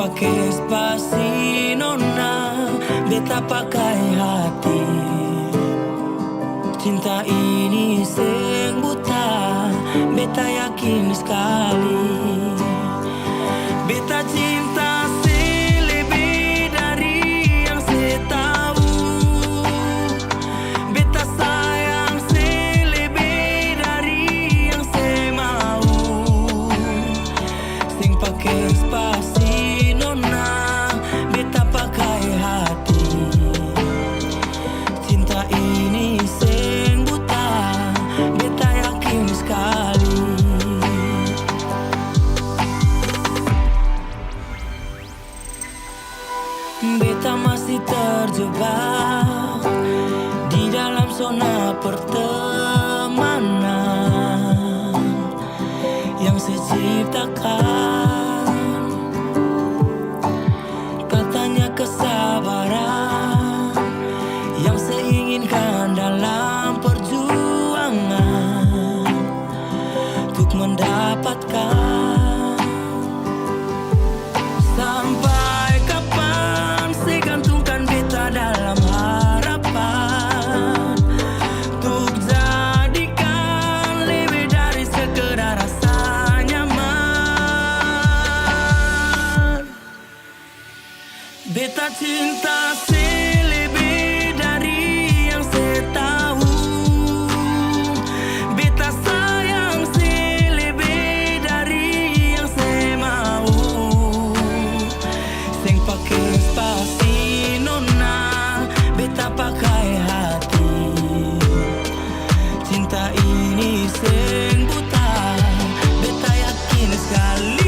pakai spasi nona, beta pakai hati. Cinta ini seng buta, beta yakin sekali. Beta cinta selebih dari yang saya tahu. Beta sayang selebih dari yang saya mau. Sing pakai spasi nona, beta pakai hati. Cinta ini seng buta, beta yakin sekali. Beta masih terjebak di dalam zona pertemanan yang saya ciptakan. Katanya kesabaran yang saya inginkan dalam perjuangan untuk mendapatkan. Sampai kapan saya gantungkan beta dalam harapan untuk jadikan lebih dari sekedar rasa nyaman. Beta cinta selebih dari yang saya tahu. Beta sayang selebih dari yang saya mau. Seng pakai spasi nona, beta pakai hati. Cinta ini seng buta, beta yakin sekali.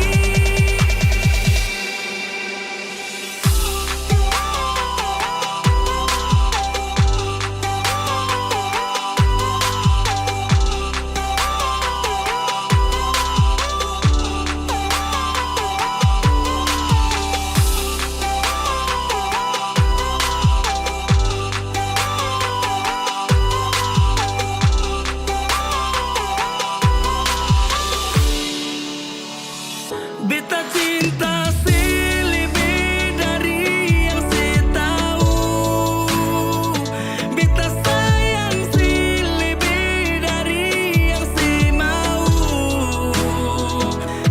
Beta cinta selebih dari yang saya tahu. Beta sayang selebih dari yang saya mau.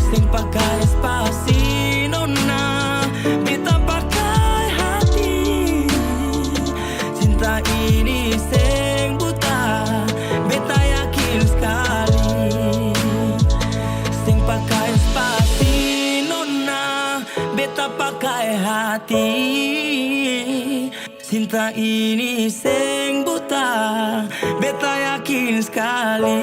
Seng pakai spasi nona, beta pakai hati. Cinta ini seng buta, beta yakin sekali. Seng pakai spasi nona, beta pakai hati. Cinta ini seng buta, beta yakin sekali.